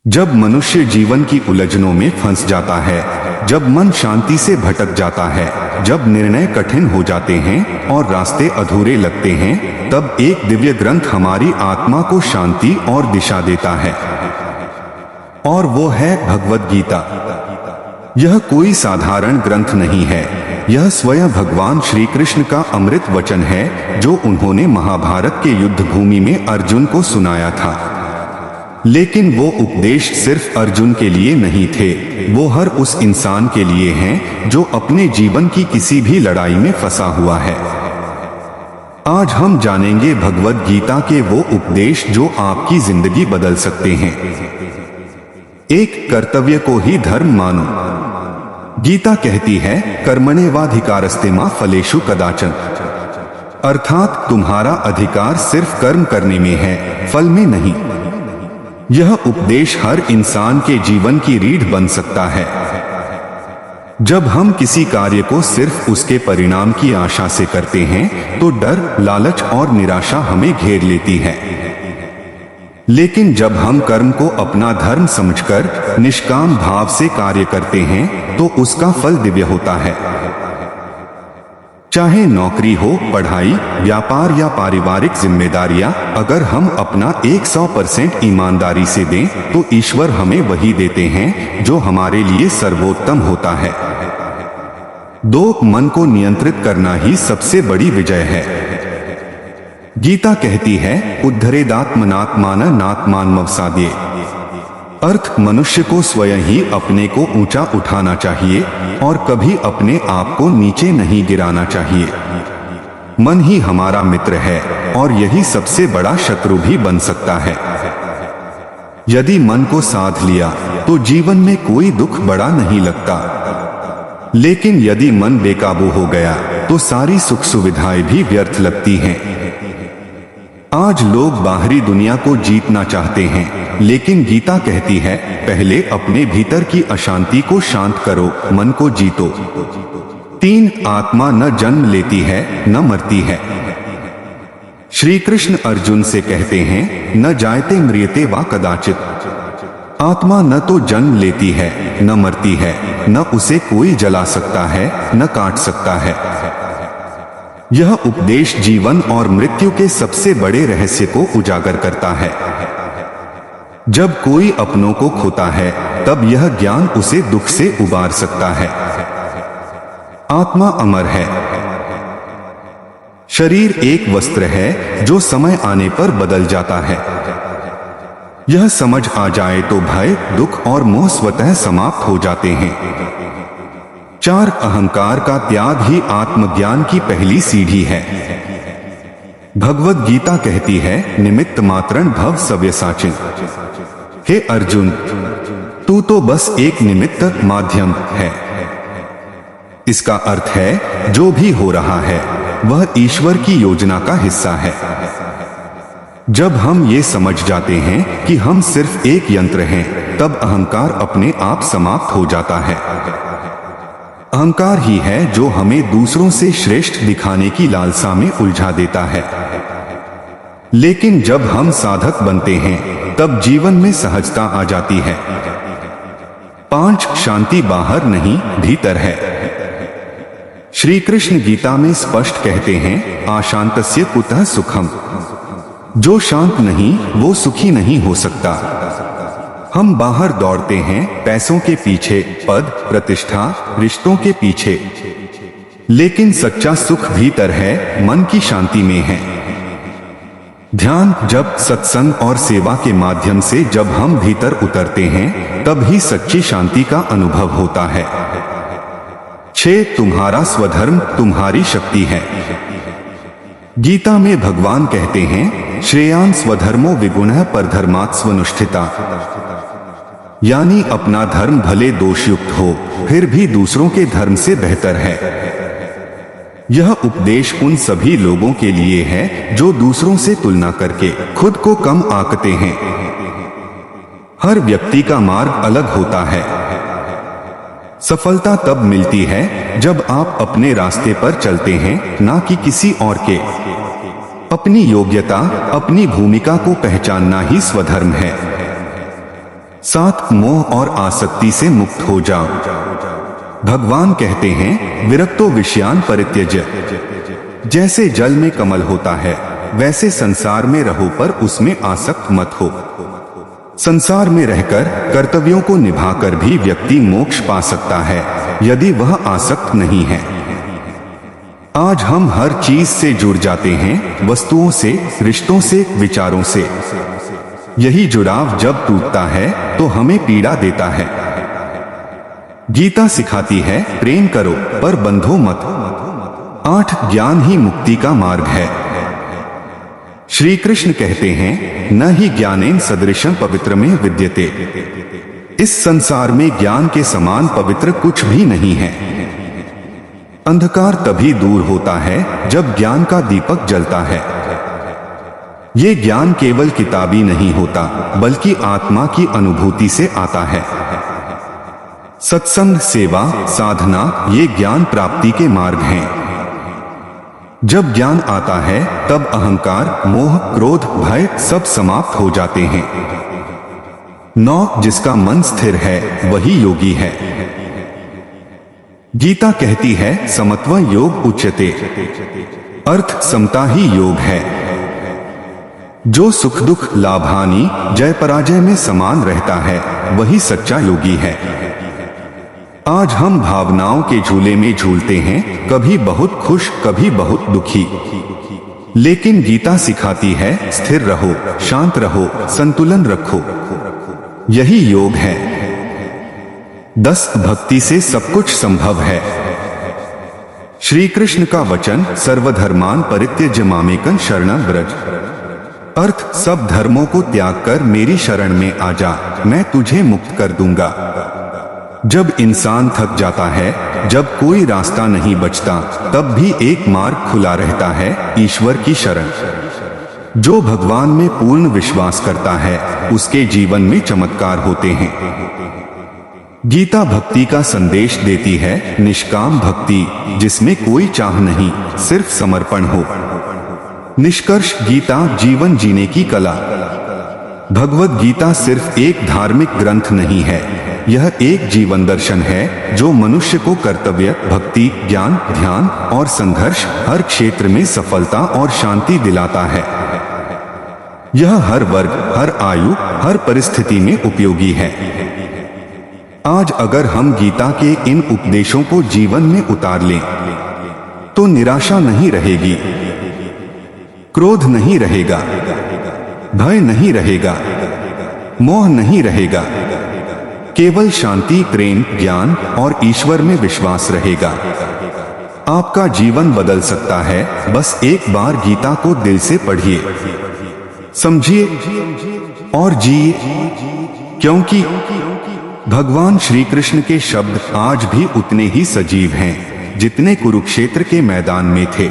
जब मनुष्य जीवन की उलझनों में फंस जाता है, जब मन शांति से भटक जाता है, जब निर्णय कठिन हो जाते हैं और रास्ते अधूरे लगते हैं, तब एक दिव्य ग्रंथ हमारी आत्मा को शांति और दिशा देता है, और वो है भगवद गीता। यह कोई साधारण ग्रंथ नहीं है, यह स्वयं भगवान श्री कृष्ण का अमृत वचन है जो उन्होंने महाभारत के युद्ध भूमि में अर्जुन को सुनाया था। लेकिन वो उपदेश सिर्फ अर्जुन के लिए नहीं थे, वो हर उस इंसान के लिए हैं जो अपने जीवन की किसी भी लड़ाई में फंसा हुआ है। आज हम जानेंगे भगवद गीता के वो उपदेश जो आपकी जिंदगी बदल सकते हैं। एक, कर्तव्य को ही धर्म मानो। गीता कहती है, कर्मण्येवाधिकारस्ते मा फलेषु कदाचन, अर्थात तुम्हारा अधिकार सिर्फ कर्म करने में है, फल में नहीं। यह उपदेश हर इंसान के जीवन की रीढ़ बन सकता है। जब हम किसी कार्य को सिर्फ उसके परिणाम की आशा से करते हैं तो डर, लालच और निराशा हमें घेर लेती है। लेकिन जब हम कर्म को अपना धर्म समझकर निष्काम भाव से कार्य करते हैं तो उसका फल दिव्य होता है। चाहे नौकरी हो, पढ़ाई, व्यापार या पारिवारिक जिम्मेदारियां, अगर हम अपना 100% ईमानदारी से दें तो ईश्वर हमें वही देते हैं जो हमारे लिए सर्वोत्तम होता है। 2, मन को नियंत्रित करना ही सबसे बड़ी विजय है। गीता कहती है, उद्धरेदात्मनात्माननात्मानमवसाद्ये, अर्थ मनुष्य को स्वयं ही अपने को ऊंचा उठाना चाहिए और कभी अपने आप को नीचे नहीं गिराना चाहिए। मन ही हमारा मित्र है और यही सबसे बड़ा शत्रु भी बन सकता है। यदि मन को साध लिया तो जीवन में कोई दुख बड़ा नहीं लगता, लेकिन यदि मन बेकाबू हो गया तो सारी सुख सुविधाएं भी व्यर्थ लगती हैं। आज लोग बाहरी दुनिया को जीतना चाहते हैं, लेकिन गीता कहती है, पहले अपने भीतर की अशांति को शांत करो, मन को जीतो। 3, आत्मा न जन्म लेती है न मरती है। श्री कृष्ण अर्जुन से कहते हैं, न जायते म्रियते वा कदाचित, आत्मा न तो जन्म लेती है न मरती है, न उसे कोई जला सकता है न काट सकता है। यह उपदेश जीवन और मृत्यु के सबसे बड़े रहस्य को उजागर करता है। जब कोई अपनों को खोता है तब यह ज्ञान उसे दुख से उबार सकता है। आत्मा अमर है। शरीर एक वस्त्र है जो समय आने पर बदल जाता है। यह समझ आ जाए तो भय, दुख और मोह स्वतः समाप्त हो जाते हैं। 4, अहंकार का त्याग ही आत्मज्ञान की पहली सीढ़ी है। भगवद गीता कहती है, निमित्त मात्रं भव सव्यसाचिन्, हे अर्जुन, तू तो बस एक निमित्त माध्यम है। इसका अर्थ है, जो भी हो रहा है वह ईश्वर की योजना का हिस्सा है। जब हम ये समझ जाते हैं कि हम सिर्फ एक यंत्र हैं, तब अहंकार अपने आप समाप्त हो जाता है। अहंकार ही है जो हमें दूसरों से श्रेष्ठ दिखाने की लालसा में उलझा देता है। लेकिन जब हम साधक बनते हैं तब जीवन में सहजता आ जाती है। 5, शांति बाहर नहीं भीतर है। श्री कृष्ण गीता में स्पष्ट कहते हैं, अशांतस्य कुतः सुखम, जो शांत नहीं वो सुखी नहीं हो सकता। हम बाहर दौड़ते हैं पैसों के पीछे, पद, प्रतिष्ठा, रिश्तों के पीछे, लेकिन सच्चा सुख भीतर है, मन की शांति में है। ध्यान, जप, सत्संग और सेवा के माध्यम से जब हम भीतर उतरते हैं तब ही सच्ची शांति का अनुभव होता है। 6, तुम्हारा स्वधर्म तुम्हारी शक्ति है। गीता में भगवान कहते हैं, श्रेयान् स्वधर्मो विगुणः परधर्मात् स्वनुष्ठिता, यानी अपना धर्म भले दोषयुक्त हो फिर भी दूसरों के धर्म से बेहतर है। यह उपदेश उन सभी लोगों के लिए है जो दूसरों से तुलना करके खुद को कम आंकते हैं। हर व्यक्ति का मार्ग अलग होता है। सफलता तब मिलती है जब आप अपने रास्ते पर चलते हैं, ना कि किसी और के। अपनी योग्यता, अपनी भूमिका को पहचानना ही स्वधर्म है। साथ मोह और आसक्ति से मुक्त हो जाओ। भगवान कहते हैं, विरक्तो विषयान परित्यज्य। जैसे जल में कमल होता है, वैसे संसार में रहो पर उसमें आसक्त मत हो। संसार में रहकर कर्तव्यों को निभाकर भी व्यक्ति मोक्ष पा सकता है, यदि वह आसक्त नहीं है। आज हम हर चीज से जुड़ जाते हैं, वस्तुओं से, रिश्तों से, विचारों से। यही जुड़ाव जब टूटता है तो हमें पीड़ा देता है। गीता सिखाती है, प्रेम करो पर बंधो मत। 8 ज्ञान ही मुक्ति का मार्ग है। श्री कृष्ण कहते हैं, न ही ज्ञानेन सदृशं पवित्र में विद्यते। इस संसार में ज्ञान के समान पवित्र कुछ भी नहीं है। अंधकार तभी दूर होता है जब ज्ञान का दीपक जलता है। ये ज्ञान केवल किताबी नहीं होता, बल्कि आत्मा की अनुभूति से आता है। सत्संग, सेवा, साधना ये ज्ञान प्राप्ति के मार्ग हैं। जब ज्ञान आता है तब अहंकार, मोह, क्रोध, भय सब समाप्त हो जाते हैं। 9 जिसका मन स्थिर है वही योगी है। गीता कहती है, समत्व योग उच्यते। अर्थ समता ही योग है। जो सुख दुख, लाभ हानि, जय पराजय में समान रहता है वही सच्चा योगी है। आज हम भावनाओं के झूले में झूलते हैं, कभी बहुत खुश, कभी बहुत दुखी। लेकिन गीता सिखाती है, स्थिर रहो, शांत रहो, संतुलन रखो। यही योग है। 10 भक्ति से सब कुछ संभव है। श्री कृष्ण का वचन, सर्वधर्मान परित्यज्य मामेकं शरणं व्रज। अर्थ, सब धर्मों को त्याग कर मेरी शरण में आ जा, मैं तुझे मुक्त कर दूंगा। जब इंसान थक जाता है, जब कोई रास्ता नहीं बचता, तब भी एक मार्ग खुला रहता है, ईश्वर की शरण। जो भगवान में पूर्ण विश्वास करता है, उसके जीवन में चमत्कार होते हैं। गीता भक्ति का संदेश देती है, निष्काम भक्ति, जिसमें कोई चाह नहीं, सिर्फ समर्पण हो। निष्कर्ष, गीता जीवन जीने की कला। भगवद गीता सिर्फ एक धार्मिक ग्रंथ नहीं है, यह एक जीवन दर्शन है जो मनुष्य को कर्तव्य, भक्ति, ज्ञान, ध्यान और संघर्ष हर क्षेत्र में सफलता और शांति दिलाता है। यह हर वर्ग, हर आयु, हर परिस्थिति में उपयोगी है। आज अगर हम गीता के इन उपदेशों को जीवन में उतार लें, तो निराशा नहीं रहेगी, क्रोध नहीं रहेगा, भय नहीं रहेगा, मोह नहीं रहेगा। केवल शांति, प्रेम, ज्ञान और ईश्वर में विश्वास रहेगा। आपका जीवन बदल सकता है, बस एक बार गीता को दिल से पढ़िए, समझिए और जिए। क्योंकि भगवान श्री कृष्ण के शब्द आज भी उतने ही सजीव हैं जितने कुरुक्षेत्र के मैदान में थे।